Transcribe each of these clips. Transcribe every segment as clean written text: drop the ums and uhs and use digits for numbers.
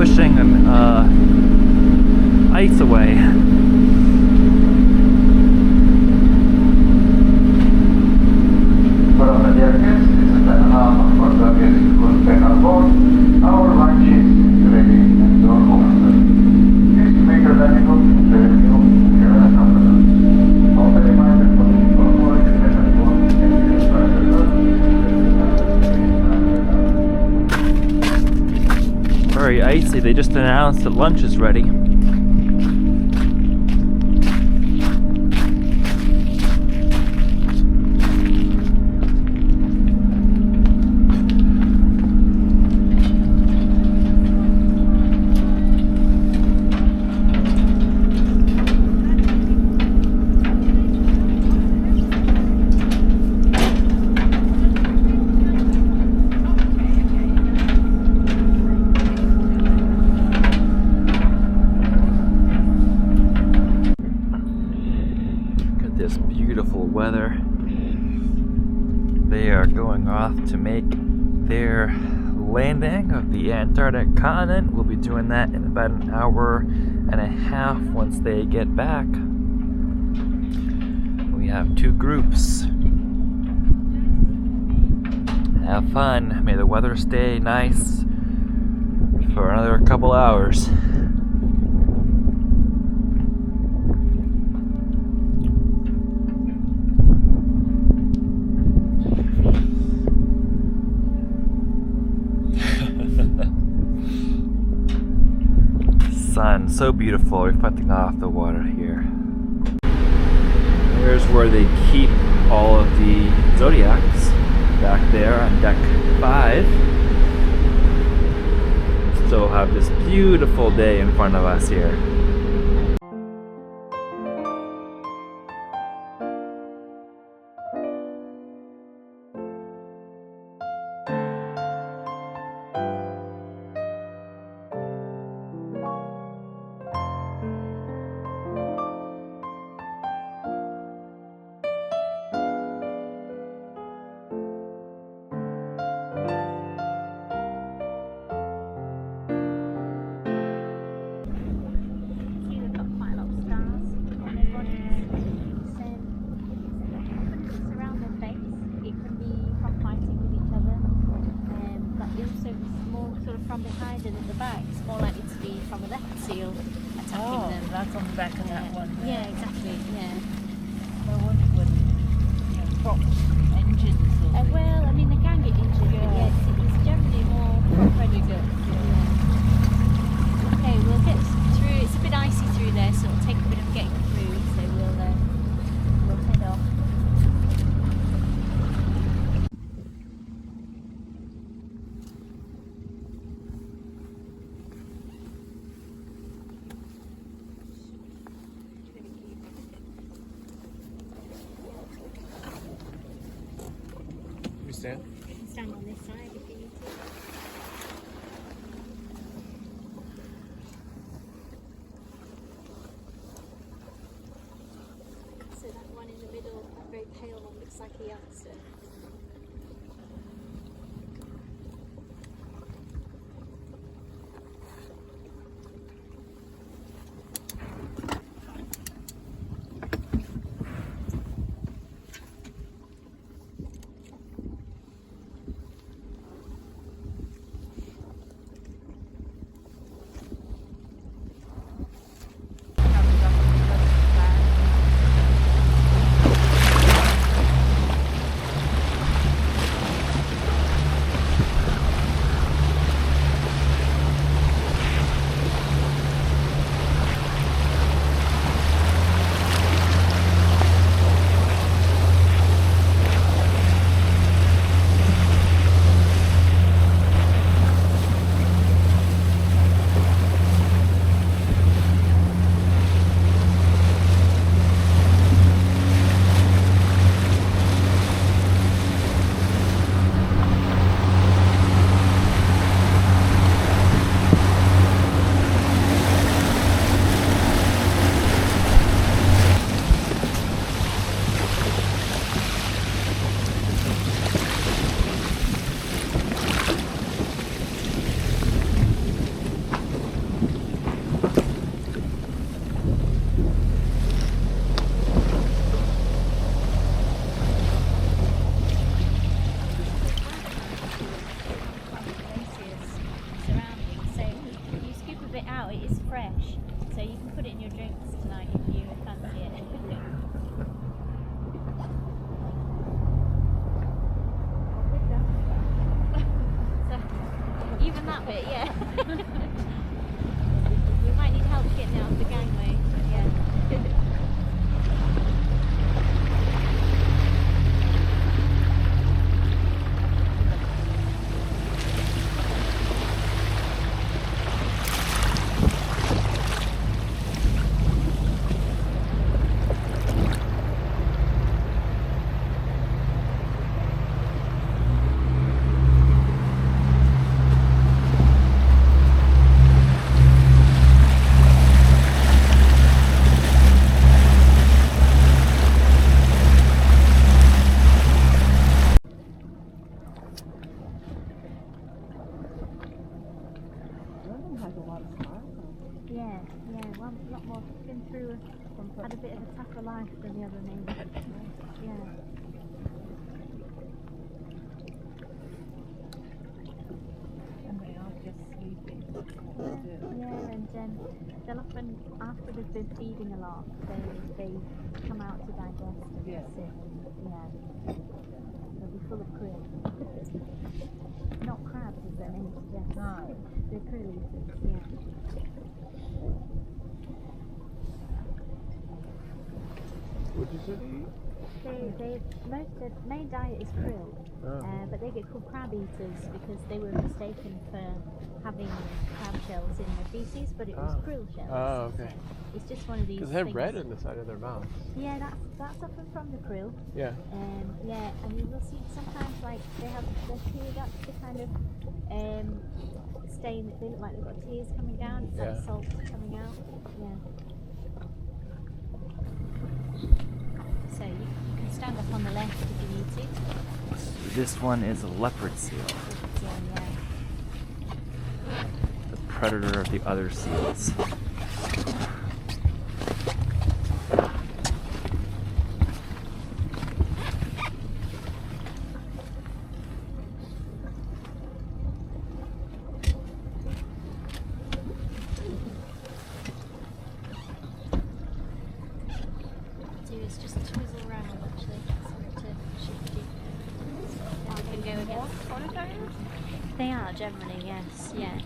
pushing ice away. Our lunch is ready and your order. Please make a landing the new All the reminders for the corporation and Very icy. They just announced that lunch is ready. This beautiful weather. They are going off to make their landing of the Antarctic continent. We'll be doing that in about an hour and a half once they get back. We have two groups. Have fun. May the weather stay nice for another couple hours. Sun, so beautiful, reflecting off the water here. Here's where they keep all of the Zodiacs, back there on deck 5. Still have this beautiful day in front of us here. From behind and at the back, it's more likely to be from a leopard seal attacking them. That's on the back of that one. Yeah, exactly. Yeah. No wonder it wouldn't, prop engines. Well, I mean, they can get injured, but yeah, it's generally more predator. Yeah. Okay, we'll get through. It's a bit icy through there, so it'll take a bit of getting through. So we'll head off. Stand? You can stand on this side if you need to. So that one in the middle, that very pale one, looks like a youngster. of it, yeah. We might need help getting out of the gangway, yeah. Yeah, well, a lot more. Been through, had a bit of a tougher life than the other neighbours. Yeah. And they are just sleeping. Yeah, and they'll often, after they've been feeding a lot, they come out to digest and Yeah. sit. Yeah. They'll be full of krill. Not crabs, as their name suggests. No. They're krill eaters, yeah. What'd you say? Their main diet is krill, but they get called crab eaters because they were mistaken for having crab shells in their feces, but it was krill shells. Oh, okay. So it's just one of these. Because they have things. red in the side of their mouth. Yeah, that's often from the krill. Yeah. Yeah, and you will see sometimes like they have their tear ducts to kind of stain. They look like they've got tears coming down. It's like Yeah. salt coming out. Yeah. So you can stand up on the left if you need to. This one is a leopard seal, Yeah. the predator of the other seals. It's just twizzle round actually, so to shift you. Now we can go again. They are generally, yes, yeah.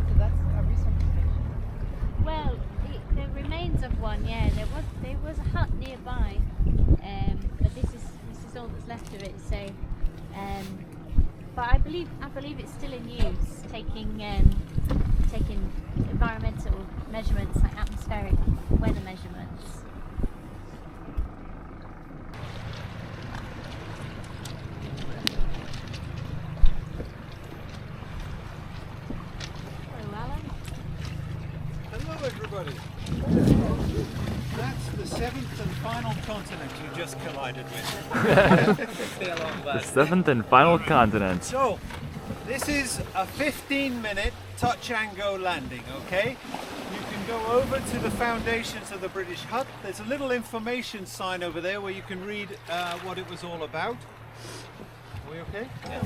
So that's a resuscitation. Well, the remains of one, yeah. There was a hut nearby, but this is all that's left of it. So, but I believe it's still in use, taking environmental measurements, like atmospheric weather measurements. Hello, Alan. Hello, everybody. That's the seventh and final continent you just collided with. The seventh and final continent. So, this is a 15-minute touch and go landing, okay? You can go over to the foundations of the British hut. There's a little information sign over there where you can read what it was all about. Are we okay? Yeah.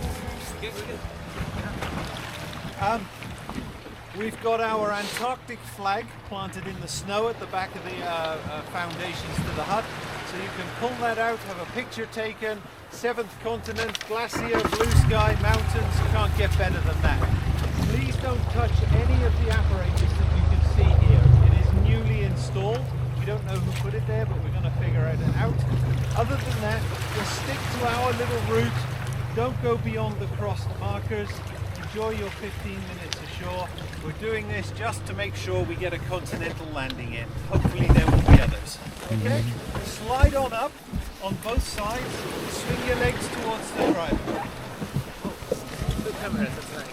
We've got our Antarctic flag planted in the snow at the back of the foundations to the hut. So you can pull that out, have a picture taken. Seventh continent, glacier, blue sky, mountains. You can't get better than that. Please don't touch any of the apparatus that you can see here. It is newly installed. We don't know who put it there, but we're going to figure it out. Other than that, just stick to our little route. Don't go beyond the crossed markers. Enjoy your 15 minutes ashore. We're doing this just to make sure we get a continental landing in. Hopefully there will be others. Okay? Slide on up on both sides. Swing your legs towards the driver. Good camera, that's nice.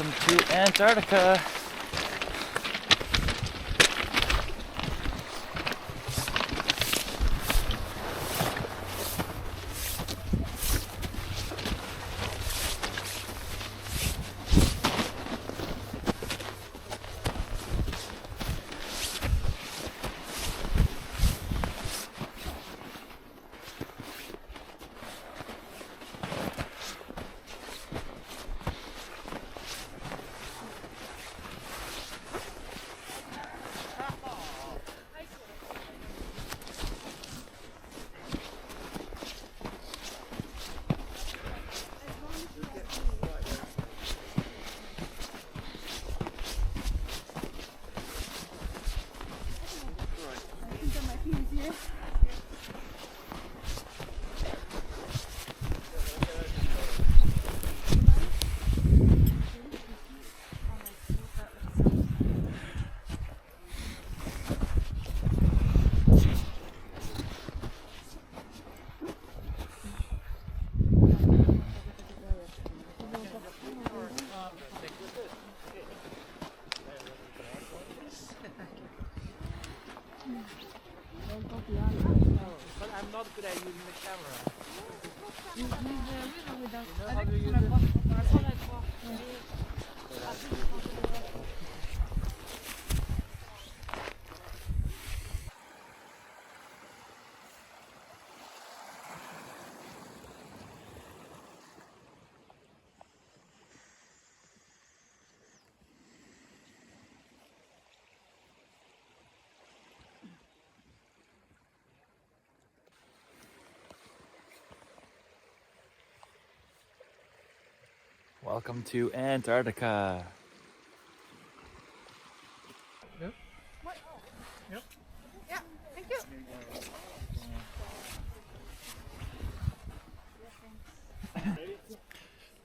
Welcome to Antarctica. But I'm not good at using the camera. Welcome to Antarctica. Yep. Yep. Yeah, thank you.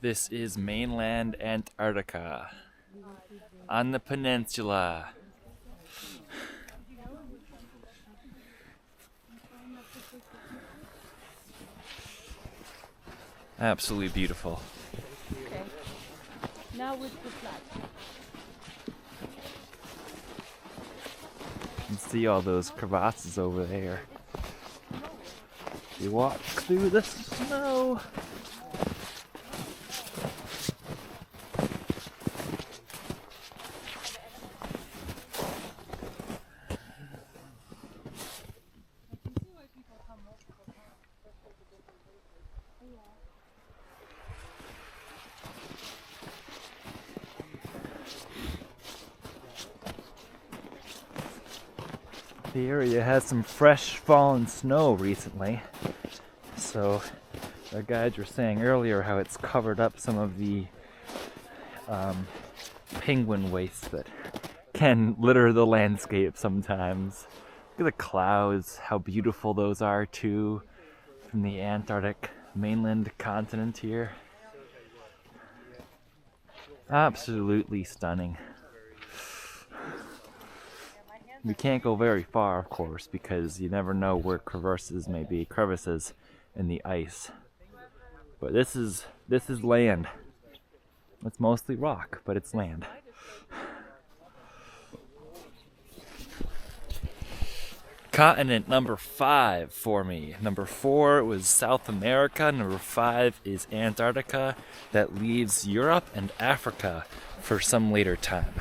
This is mainland Antarctica on the peninsula. Absolutely beautiful. Okay. Now with the flag. You can see all those crevasses over there. You walk through the snow. The area has some fresh fallen snow recently, so our guides were saying earlier how it's covered up some of the penguin waste that can litter the landscape sometimes. Look at the clouds, how beautiful those are too, from the Antarctic mainland continent here. Absolutely stunning. We can't go very far, of course, because you never know where crevices may be, crevices in the ice. But this is land. It's mostly rock, but it's land. Continent number 5 for me. Number 4 was South America. Number 5 is Antarctica. That leaves Europe and Africa for some later time.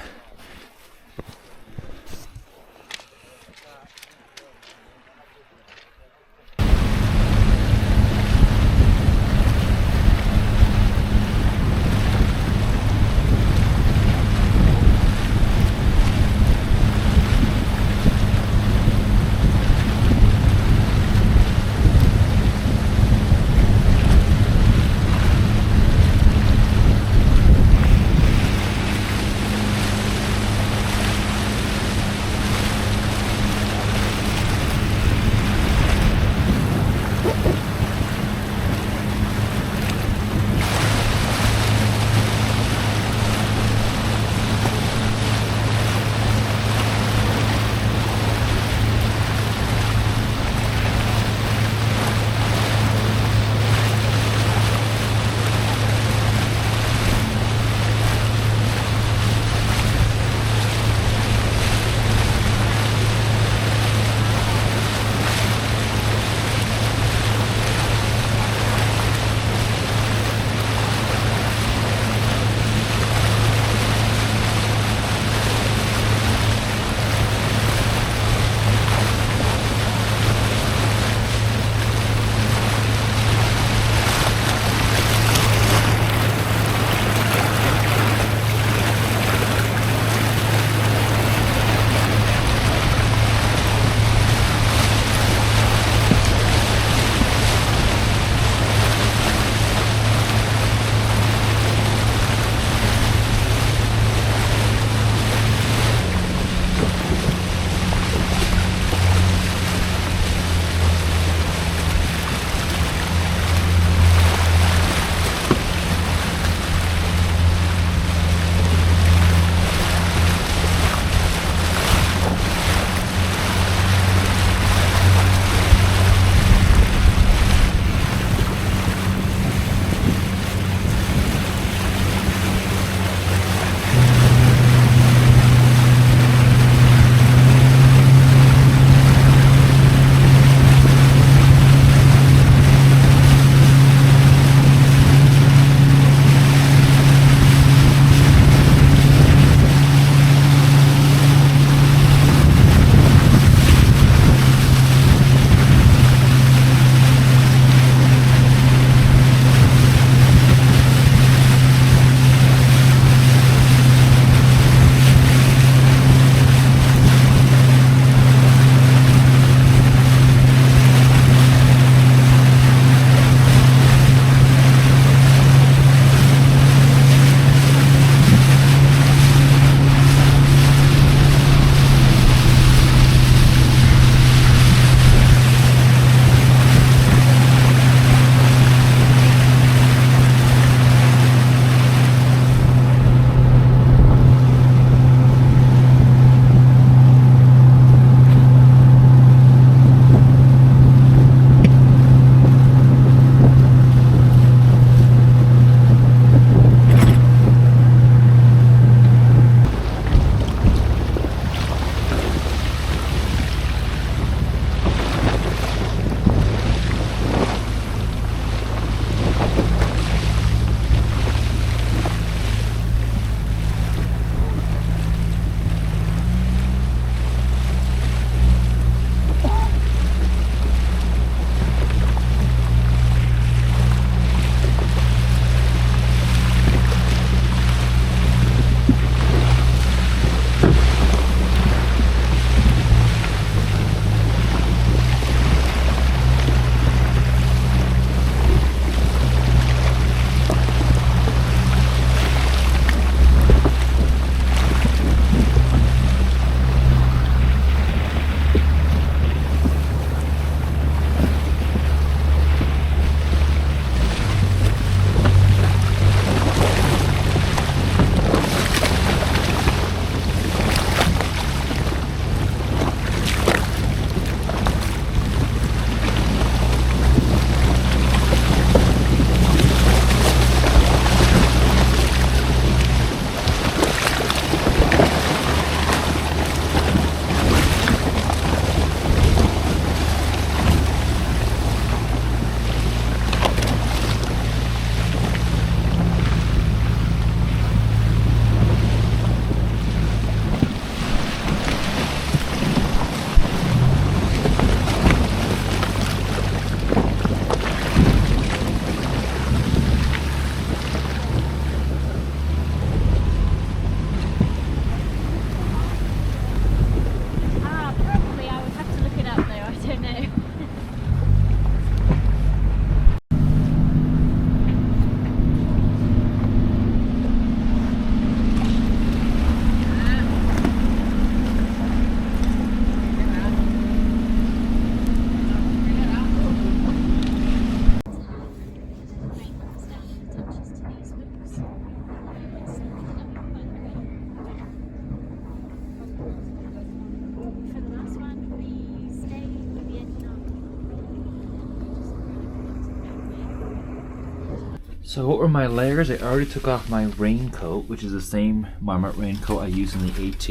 So what were my layers? I already took off my raincoat, which is the same Marmot raincoat I use in the AT.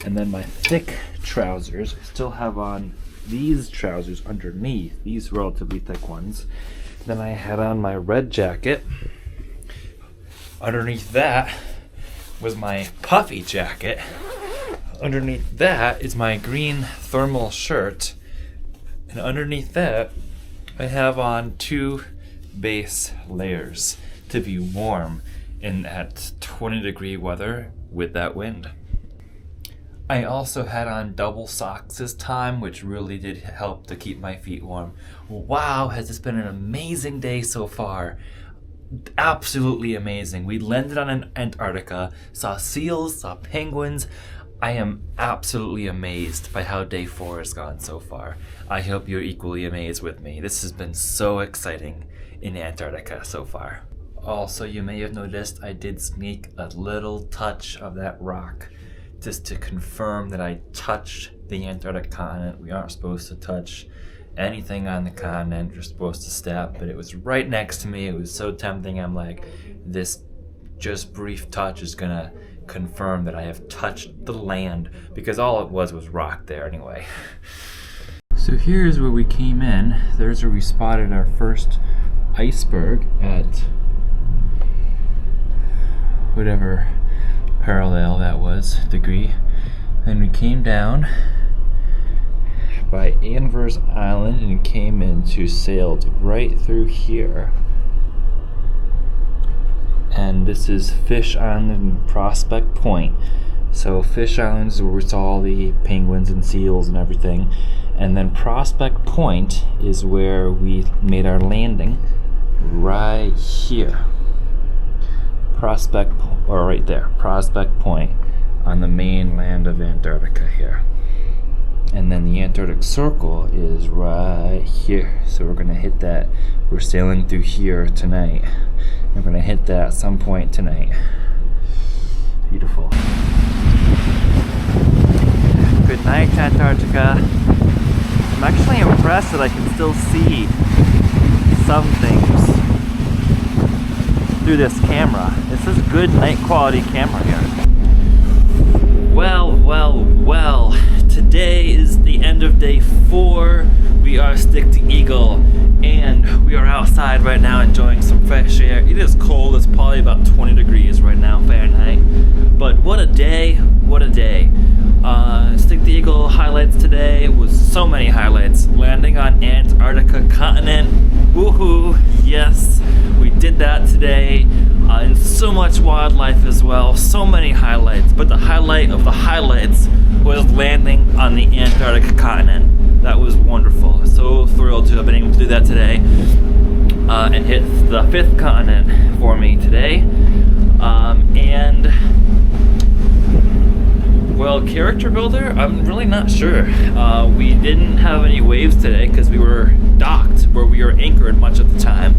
And then my thick trousers. I still have on these trousers underneath, these relatively thick ones. Then I had on my red jacket. Underneath that was my puffy jacket. Underneath that is my green thermal shirt. And underneath that, I have on 2 base layers to be warm in that 20-degree weather with that wind. I also had on double socks this time, which really did help to keep my feet warm. Wow, has this been an amazing day so far. Absolutely amazing. We landed on Antarctica, saw seals, saw penguins. I am absolutely amazed by how day 4 has gone so far. I hope you're equally amazed with me. This has been so exciting in Antarctica so far. Also, you may have noticed I did sneak a little touch of that rock just to confirm that I touched the Antarctic continent. We aren't supposed to touch anything on the continent. You're supposed to step, but it was right next to me. It was so tempting. I'm like, this just brief touch is gonna confirm that I have touched the land, because all it was rock there anyway. So here's where we came in. There's where we spotted our first iceberg at whatever parallel that was, degree. Then we came down by Anvers Island and came into, sailed right through here. And this is Fish Island and Prospect Point. So Fish Island is where we saw all the penguins and seals and everything. And then Prospect Point is where we made our landing, right here. Right there, Prospect Point on the mainland of Antarctica here. And then the Antarctic Circle is right here. So we're gonna hit that. We're sailing through here tonight. We're gonna hit that at some point tonight. Beautiful. Good night, Antarctica. I'm actually impressed that I can still see some things through this camera. This is good night quality camera here. Well, well, well. Today is the end of day 4. We are Stick to Eagle, and we are outside right now enjoying some fresh air. It is cold. It's probably about 20 degrees right now Fahrenheit. But what a day, what a day. Stick to Eagle highlights today was so many highlights. Landing on Antarctica continent. Woohoo, yes, we did that today. And so much wildlife as well, so many highlights. But the highlight of the highlights was landing on the Antarctic continent. That was wonderful. So thrilled to have been able to do that today. And hit the 5th continent for me today. And well, character builder, I'm really not sure. We didn't have any waves today because we were docked where we were anchored much of the time.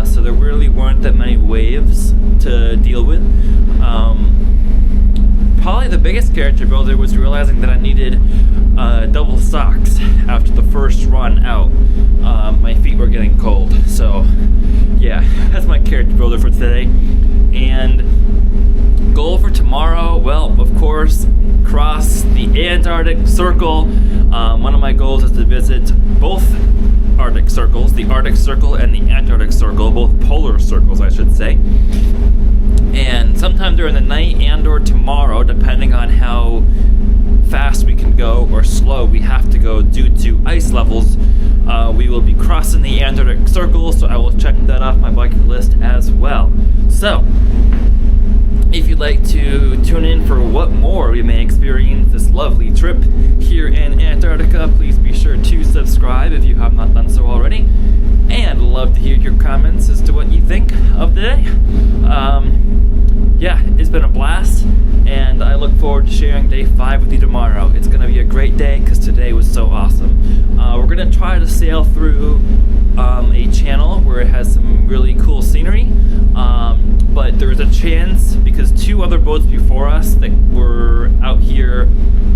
So there really weren't that many waves to deal with. Probably the biggest character builder was realizing that I needed double socks after the first run out. My feet were getting cold. So yeah, that's my character builder for today. And goal for tomorrow, well, of course, cross the Antarctic Circle. One of my goals is to visit both Arctic circles, the Arctic Circle and the Antarctic Circle, both polar circles, I should say. And sometime during the night and or tomorrow, depending on how fast we can go or slow we have to go due to ice levels, we will be crossing the Antarctic Circle, so I will check that off my bucket list as well. So, if you'd like to tune in for what more we may experience this lovely trip here in Antarctica, please be sure to subscribe if you have not done so already. And love to hear your comments as to what you think of the day. Yeah, it's been a blast, and I look forward to sharing day 5 with you tomorrow. It's going to be a great day because today was so awesome. We're going to try to sail through a channel where it has some really cool scenery, but there's a chance because 2 other boats before us that were out here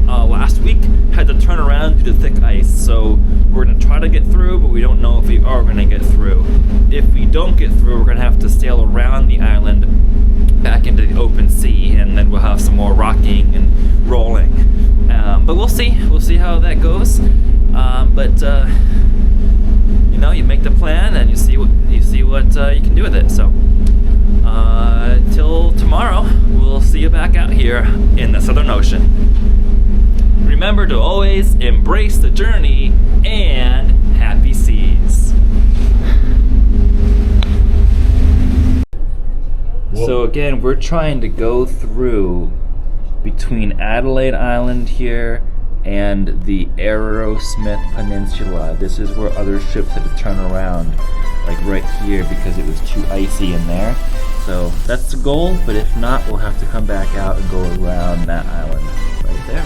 last week had to turn around around through the thick ice. So we're gonna try to get through, but we don't know if we are gonna get through. If we don't get through, we're gonna have to sail around the island back into the open sea, and then we'll have some more rocking and rolling. But we'll see how that goes. You know, you make the plan and you see what you can do with it. So till tomorrow, we'll see you back out here in the Southern Ocean. Remember to always embrace the journey and happy seas. So again, we're trying to go through between Adelaide Island here and the Aerosmith Peninsula. This is where other ships had to turn around, like right here, because it was too icy in there. So that's the goal, but if not, we'll have to come back out and go around that island right there.